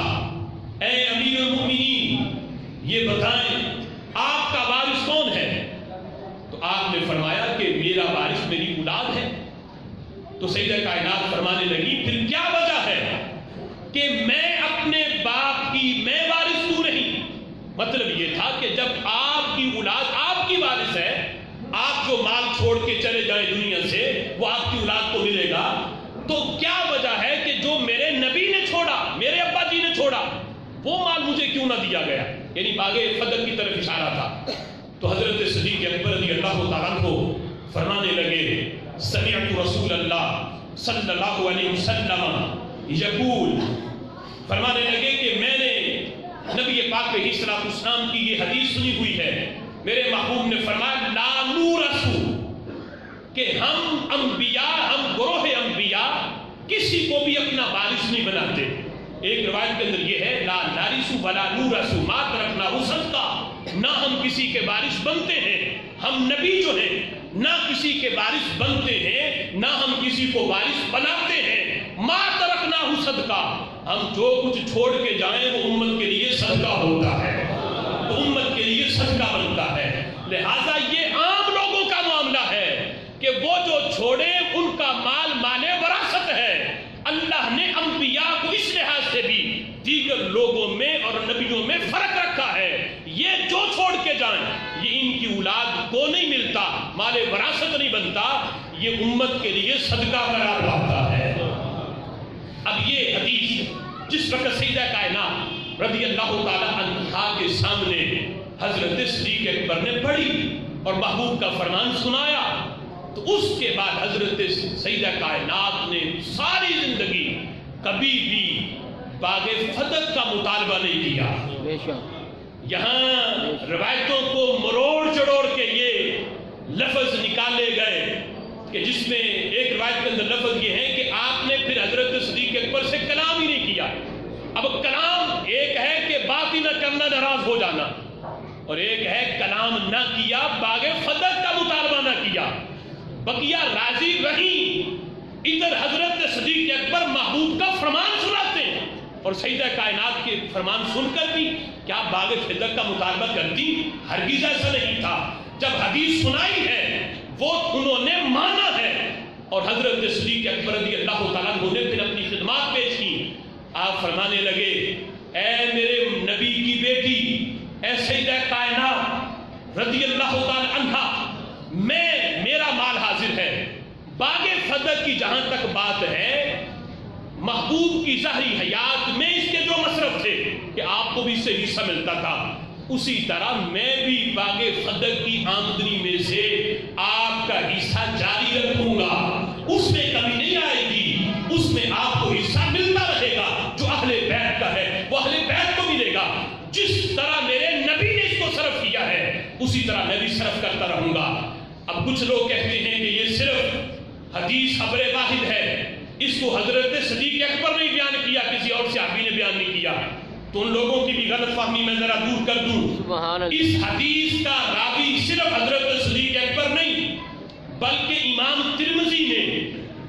اے امیر المؤمنین یہ بتائیں آپ کا وارث کون ہے؟ تو آپ نے فرمایا کہ میرا وارث میری اولاد ہے۔ تو سیدہ کائنات فرمانے لگی پھر کیا وجہ ہے کہ میں اپنے باپ کی میں وارث کیوں نہیں؟ مطلب یہ تھا کہ جب آپ کی اولاد آپ کی وارث ہے، آپ جو مال چھوڑ کے چلے جائیں دنیا سے وہ آپ کی اولاد کو ملے گا، تو کیا وجہ ہے کہ جو میرے نبی نے چھوڑا میرے ابا جی نے چھوڑا وہ مال مجھے کیوں نہ دیا گیا؟ یعنی باغ فدق کی طرف اشارہ تھا۔ تو حضرت صدیق اکبر رضی اللہ تعالیٰ عنہ فرمانے لگے سمعت رسول اللہ صلی اللہ علیہ وسلم یقول، فرمانے لگے کہ میں نے نبی پاک علیہ الصلوۃ والسلام کی یہ حدیث سنی ہوئی ہے، میرے محبوب نے فرمایا لا نورث، کہ ہم انبیاء ہم گروہ انبیاء کسی کو بھی اپنا وارث نہیں بناتے۔ ایک روایت کے اندر یہ ہے لا نارث ولا نورث ما ترکنا صدقہ، نہ ہم کسی کے وارث بنتے ہیں، ہم نبی جو ہیں نہ کسی کے وارث بنتے ہیں نہ ہم کسی کو وارث بناتے ہیں، ما ترکنا صدقہ، ہم جو کچھ چھوڑ کے جائیں وہ امت کے لیے صدقہ ہوتا ہے، تو امت کے لیے صدقہ بنتا ہے۔ لہذا یہ عام لوگوں کا معاملہ ہے کہ وہ جو چھوڑے ان کا مال مال وراثت ہے۔ اللہ نے انبیاء کو اس لحاظ سے بھی دیگر لوگوں میں اور نبیوں میں فرق رکھا ہے، یہ جو چھوڑ کے جائیں یہ ان کی اولاد کو نہیں ملتا، مال وراثت نہیں بنتا، یہ امت کے لیے صدقہ قرار پاتا ہے۔ اب یہ حدیث جس وقت سیدہ کائنات رضی اللہ تعالی عنہ کے سامنے حضرت صدیق اکبر نے پڑھی اور محبوب کا فرمان سنایا، تو اس کے بعد حضرت سیدہ کائنات نے ساری زندگی کبھی بھی باغ فتح کا مطالبہ نہیں کیا۔ بے شک یہاں روایتوں کو مروڑ چڑوڑ کے یہ لفظ نکالے گئے کہ جس میں ایک روایت کے اندر لفظ یہ ہے کہ آپ نے پھر حضرت صدیق اکبر سے کلام ہی نہیں کیا۔ اب کلام ایک ہے کہ بات ہی نہ کرنا، ناراض ہو جانا، اور ایک ہے کلام نہ کیا، باغ فتح کا مطالبہ نہ کیا، بقیہ راضی رہی۔ ادھر حضرت صدیق اکبر محبوب کا فرمان سناتے ہیں اور سیدہ کائنات کے فرمان سن کر بھی کیا باغ فتح کا مطالبہ کرتی؟ ہرگز ایسا نہیں تھا۔ جب حدیث سنائی ہے وہ انہوں نے مانا ہے، اور حضرت صدیق اکبر رضی اللہ تعالیٰ عنہ نے پھر اپنی خدمات پیش کی۔ آپ فرمانے لگے، اے میرے نبی کی بیٹی، اے سیدہ کائنات رضی اللہ تعالیٰ عنہ، میرا مال حاضر ہے۔ باغ فتح کی جہاں تک بات ہے، محبوب کی ظاہری حیات میں اس کے جو مصرف تھے کہ آپ کو بھی اس سے حصہ ملتا تھا، اسی طرح میں بھی باغ فتح کی آمدنی میں سے آپ کا حصہ جاری رکھوں گا، اس میں کمی نہیں آئے گی، اس میں آپ کو حصہ ملتا رہے گا۔ جو اہل بیت کا ہے وہ اہل بیت کو ملے گا۔ جس طرح میرے نبی نے اس کو صرف کیا ہے اسی طرح میں بھی صرف کرتا رہوں گا۔ اب کچھ لوگ کہتے ہیں کہ یہ صرف حدیث خبر واحد ہے، اس کو حضرت صدیق اکبر نے بیان کیا، کسی اور صحابی نے بیان نہیں کیا، تو ان لوگوں کی بھی غلط فہمی میں ذرا دور کر دوں۔ سبحان اللہ۔ اس حدیث کا راوی صرف حضرت صدیق اکبر نہیں بلکہ امام ترمذی نے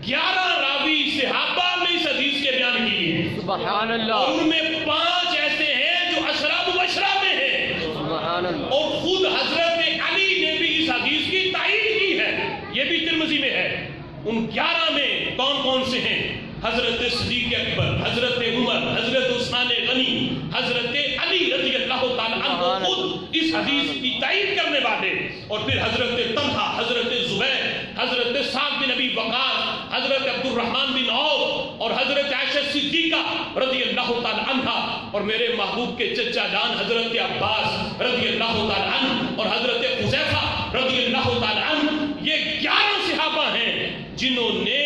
11 راوی صحابہ میں اس حدیث کے بیان کیے ہیں، سبحان اللہ، اور ان میں 5 ایسے ہیں جو عشرہ مبشرہ میں ہیں، سبحان اللہ، اور خود حضرت علی نے بھی اس حدیث کی تائید کی ہے، یہ بھی ترمذی میں ہے۔ ان 11 میں کون کون سے ہیں؟ حضرت صدیق اکبر، حضرت عمر، حضرت عثمان غنی، حضرت علی رضی اللہ تعالیٰ عنہ خود اس حدیث کی تائید کرنے والے، اور پھر حضرت طلحہ، حضرت زبیر، حضرت سعد بن ابی وقاص، حضرت عبد الرحمن بن عوف، اور حضرت عائشہ صدیقہ رضی اللہ تعالیٰ عنہ، اور میرے محبوب کے چچا جان حضرت عباس رضی اللہ تعالیٰ عنہ، اور حضرت حذیفہ رضی اللہ تعالیٰ عنہ۔ یہ 11 صحابہ ہیں جنہوں نے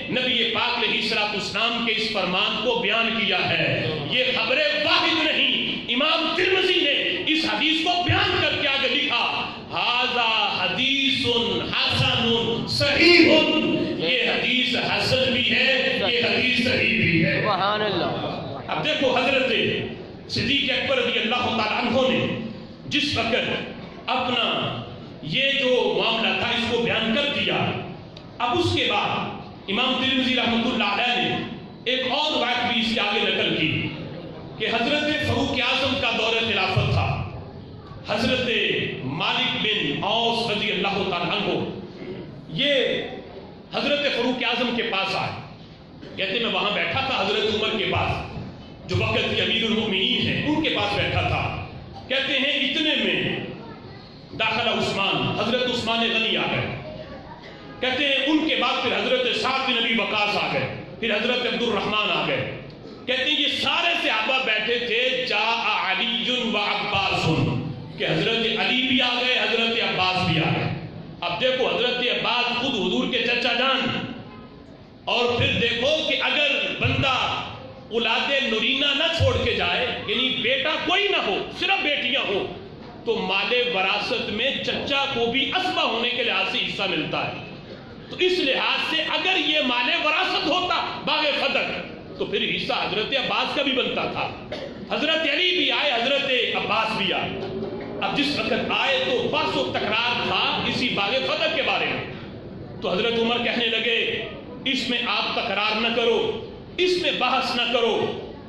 نبی پاک علیہ السلام کے اس فرمان کو بیان کیا ہے۔ یہ خبر واحد نہیں، امام ترمذی نے اس حدیث کو بیان کر کے آگے لکھا، ھذا حدیث حسن صحیح، یہ حدیث حسن بھی ہے، یہ حدیث صحیح بھی ہے۔ سبحان اللہ۔ اب دیکھو حضرت صدیق اکبر رضی اللہ تعالیٰ عنہ نے جس وقت اپنا یہ جو معاملہ تھا اس کو بیان کر دیا، اب اس کے بعد امام ترمذی رحمۃ اللہ علیہ نے ایک اور روایت بھی اس کے آگے نقل کی کہ حضرت فاروق اعظم کا دور خلافت تھا۔ حضرت مالک بن اوس رضی اللہ تعالیٰ عنہ یہ حضرت فاروق اعظم کے پاس آئے، کہتے میں وہاں بیٹھا تھا حضرت عمر کے پاس جو وقت کے امیر المؤمنین ہیں ان کے پاس بیٹھا تھا، کہتے ہیں اتنے میں داخلہ عثمان، حضرت عثمان غنی آ گئے، کہتے ہیں ان کے بعد پھر حضرت سعد بن ابی وقاص آ گئے، پھر حضرت عبد الرحمن آ گئے، کہتے ہیں یہ سارے صحابہ بیٹھے تھے، جاء علی و عباس، کہ حضرت علی بھی آ گئے، حضرت عباس بھی آ گئے۔ اب دیکھو حضرت عباس خود حضور کے چچا جان، اور پھر دیکھو کہ اگر بندہ اولاد نورینہ نہ چھوڑ کے جائے، یعنی بیٹا کوئی نہ ہو صرف بیٹیاں ہو، تو مال وراثت میں چچا کو بھی عصبہ ہونے کے لحاظ سے حصہ ملتا ہے، تو اس لحاظ سے اگر یہ مال وراثت ہوتا باغ فتح تو پھر حصہ حضرت عباس کا بھی بنتا تھا۔ حضرت علی بھی آئے، حضرت عباس بھی آئے، اب جس وقت آئے تو بحث و تکرار تھا اسی باغ فتح کے بارے میں، تو حضرت عمر کہنے لگے اس میں آپ تکرار نہ کرو، اس میں بحث نہ کرو،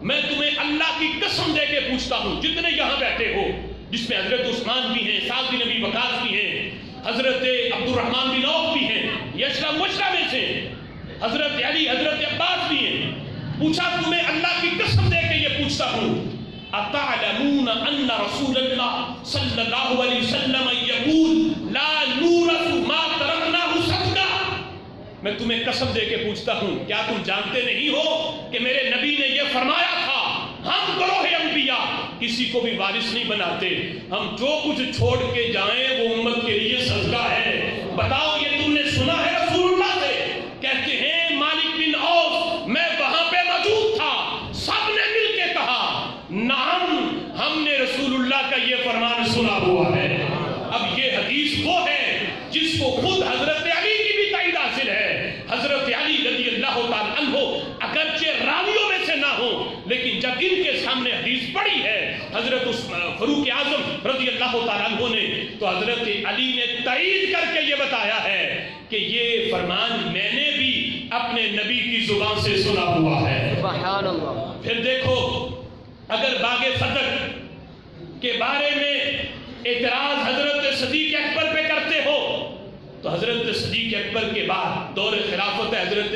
میں تمہیں اللہ کی قسم دے کے پوچھتا ہوں جتنے یہاں بیٹھے ہو، جس میں حضرت عثمان بھی ہیں، سعد بن ابی وقاص بھی ہیں، حضرت عبد الرحمن بن عوف بھی ہیں، یہ عشرہ مبشرہ میں سے حضرت علی، حضرت عباس بھی ہیں، پوچھا تمہیں اللہ کی قسم دے کے یہ پوچھتا ہوں، اتعلمون ان رسول اللہ صلی اللہ علیہ وسلم یقول لا نورث ما ترکناہ صدقہ، میں تمہیں قسم دے کے پوچھتا ہوں کیا تم جانتے نہیں ہو کہ میرے نبی نے یہ فرمایا تھا، ہم گروہ انبیاء کسی کو بھی وارث نہیں بناتے. ہم جو کچھ چھوڑ کے جائیں وہ امت کے لیے صدقہ ہے. بتاؤ یہ تم نے سنا ہے رسول اللہ سے کہتے ہیں مالک بن اوس میں وہاں پہ موجود تھا, سب نے مل کے کہا نعم ہم نے رسول اللہ کا یہ فرمان سنا ہوا ہے. اب یہ حدیث وہ ہے جس کو خود حضرت علی کی بھی تائید حاصل ہے. حضرت علی رضی اللہ تعالی عنہ اگرچہ راویوں میں سے نہ ہو لیکن جب ان کے سامنے حدیث پڑھی ہے حضرت فاروق اعظم رضی اللہ تعالی عنہ نے تو حضرت علی نے تائید کر کے یہ بتایا ہے کہ یہ فرمان میں نے بھی اپنے نبی کی زبان سے سنا ہوا ہے. سبحان اللہ. پھر دیکھو اگر باغ فتح کے بارے میں اعتراض حضرت صدیق اکبر پہ کرتے ہو تو حضرت صدیق اکبر کے بعد دور خلافت ہے حضرت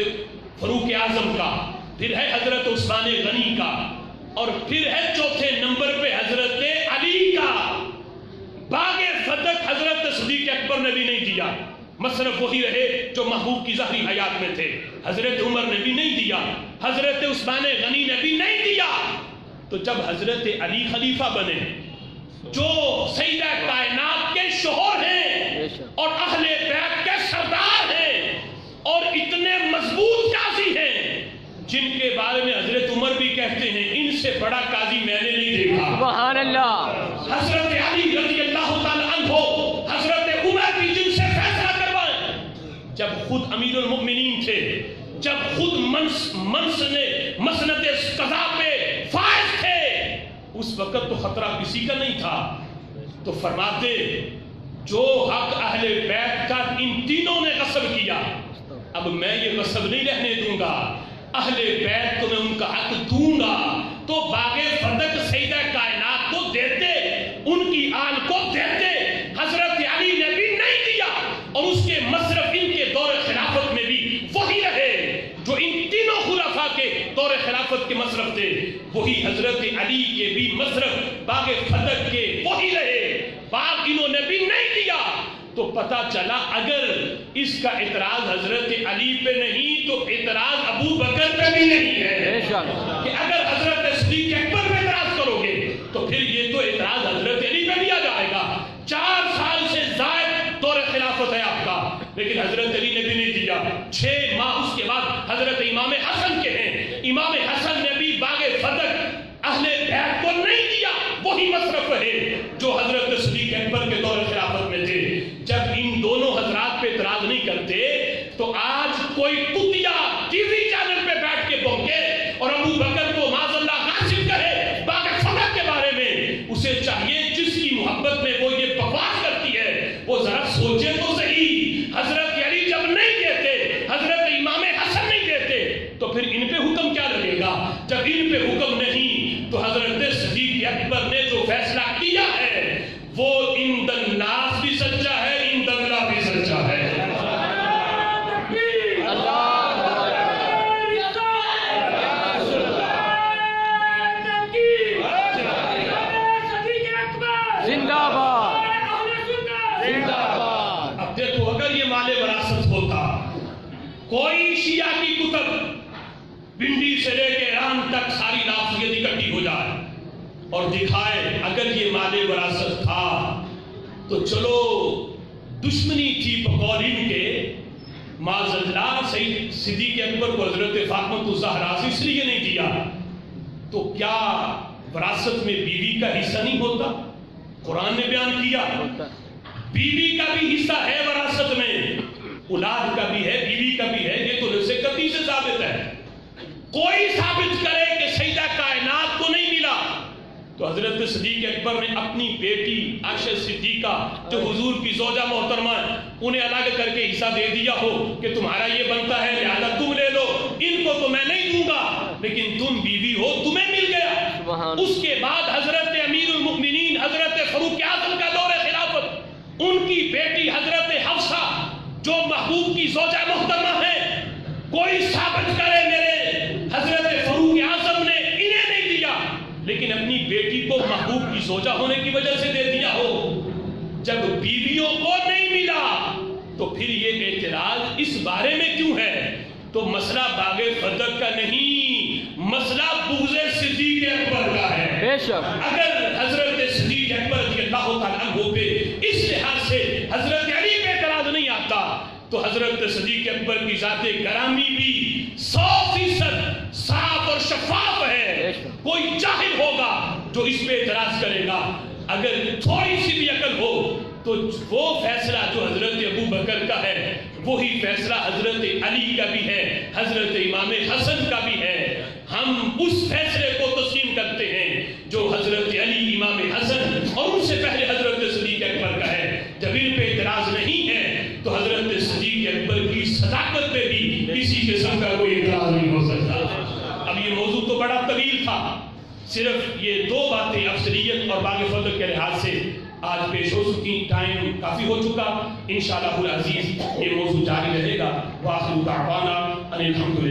فاروق اعظم کا, پھر ہے حضرت عثمان غنی کا, اور پھر ہے چوتھے نمبر پہ حضرت علی کا. باغ فتح حضرت صدیق اکبر نے بھی نہیں دیا, مصرف وہی رہے جو محبوب کی ظاہری حیات میں تھے. حضرت عمر نے بھی نہیں دیا, حضرت عثمان غنی نے بھی نہیں دیا. تو جب حضرت علی خلیفہ بنے جو سیدہ کائنات کے شوہر ہیں اور اہل بیت کے سردار ہیں اور اتنے مضبوط قاضی ہیں جن کے بارے میں حضرت عمر بھی کہتے ہیں ان سے بڑا قاضی میں نے نہیں دیکھا. سبحان اللہ. حضرت علی رضی اللہ تعالی عنہ حضرت عمر بھی جن سے فیصلہ کروائے جب خود امیر المؤمنین تھے, جب خود مسند قضا پہ فائز تھے, اس وقت تو خطرہ کسی کا نہیں تھا. تو فرماتے جو حق اہل بیت کا ان تینوں نے غصب کیا اب میں یہ غصب نہیں رہنے دوں گا, اہل بیت کو میں ان کا حق دوں گا. تو باغ فتح سیدہ کائنات کو دیتے, ان کی آل کو دیتے. حضرت علی نے بھی نہیں دیا اور اس کے مصرف ان کے دور خلافت میں بھی وہی رہے جو ان تینوں خلفاء کے دور خلافت کے مصرف تھے, وہی حضرت علی کے بھی مصرف باغ فتح کے وہی رہے. باغ انہوں نے بھی نہیں دیا. تو پتا چلا اگر اس کا اعتراض حضرت علی پہ نہیں تو اعتراض ابو بکر پہ بھی نہیں ہے کہ اگر حضرت صدیق اکبر پہ اعتراض کرو گے تو پھر یہ تو اعتراض حضرت علی پہ بھی آ جائے گا. 4 سال سے زائد دور خلافت ہے آپ کا لیکن حضرت علی نے بھی نہیں دیا. 6 ماہ اس کے بعد حضرت امام حسن کے ہیں, امام حسن نے بھی باغ فتح اہل بیت کو نہیں دیا. وہی مصرف ہے جو حضرت صدیق اکبر کے دور خلافت میں تھے. جب ان دونوں حضرات پہ اعتراض نہیں کرتے تو آج کوئی کتیا ٹی وی چینل پہ بیٹھ کے بھونکے اور ابو بکر کو معاذ اللہ غاصب کہے باغ فتح کے بارے میں, اسے چاہیے جس کی محبت میں وہ یہ بکواس کرتی ہے وہ ذرا سوچے تو صحیح. حضرت علی جب نہیں دیتے, حضرت امام حسن نہیں دیتے تو پھر ان پہ حکم کیا لگے گا؟ جب ان پہ حکم نہیں تو حضرت صدیق اکبر نے جو فیصلہ کیا ہے وہ عند الناس بھی سچا ہے, عند اللہ بھی سچا ہے. زندہ باد, زندہ باد. اب دیکھو اگر یہ مال وراثت ہوتا, کوئی شیعہ کی کتب بنڈی سے لے کے ایران تک ساری نافذیت اکٹھی ہو جائے اور دکھائے اگر یہ مال وراثت تھا تو چلو دشمنی تھی بقول ان کے, معاذ اللہ سید صدیق اکبر کو حضرت فاطمہ الزہرا اس لیے نہیں دیا تو کیا وراثت میں بیوی کا حصہ نہیں ہوتا؟ قرآن نے بیان کیا بیوی کا بھی حصہ ہے وراثت میں, اولاد کا بھی ہے, بیوی کا بھی ہے. یہ تو نص قطعی سے ثابت ہے. کوئی ثابت کرے کہ سیدہ کائنات کو نہیں ملا تو حضرت صدیق اکبر نے اپنی بیٹی عائشہ صدیقہ جو حضور کی زوجہ محترمہ انہیں الگ کر کے حصہ دے دیا ہو کہ تمہارا یہ بنتا ہے لہذا تم لے لو, ان کو تو میں نہیں دوں گا لیکن تم بیوی ہو تمہیں مل گیا. اس کے بعد حضرت امیر المؤمنین حضرت فاروق اعظم کا دور خلافت, ان کی بیٹی حضرت حفصہ جو محبوب کی زوجہ محترمہ ہے, کوئی ثابت کرے میرے حضرت فاروق اعظم نے انہیں نہیں دیا لیکن اپنی بیٹی کو محبوب کی زوجہ ہونے کی وجہ سے دے دیا ہو. جب بیویوں کو نہیں ملا تو پھر یہ اعتراض اس بارے میں کیوں ہے؟ تو مسئلہ باغ فتح کا نہیں، مسئلہ بغض صدیق اکبر کا ہے۔ بے شک اگر حضرت صدیق اکبر رضی اللہ تعالیٰ عنہ پہ اس لحاظ سے حضرت علی پہ اعتراض نہیں آتا تو حضرت صدیق اکبر کی ذات گرامی بھی 100% صاف اور شفاف ہے۔ کوئی جاہل ہوگا جو اس پہ اعتراض کرے گا، اگر تھوڑی سی بھی عقل ہو تو وہ فیصلہ جو حضرت ابو بکر کا ہے وہی فیصلہ حضرت علی کا بھی ہے، حضرت امام حسن کا بھی ہے۔ ہم اس فیصلے کو تسلیم کرتے ہیں جو حضرت علی، امام حسن اور ان سے پہلے حضرت صدیق اکبر کا ہے۔ جب ان پہ اعتراض نہیں ہے تو حضرت صدیق اکبر کی صداقت پہ بھی کسی قسم کا کوئی اعتراض نہیں ہو سکتا۔ اب یہ موضوع تو بڑا طویل تھا، صرف یہ دو باتیں افضلیت اور باغ فتح کے لحاظ سے آج پیش ہو چکی، ٹائم کافی ہو چکا۔ انشاءاللہ العزیز یہ موضوع جاری رہے گا۔ وآخر دعوانا ان الحمدللہ۔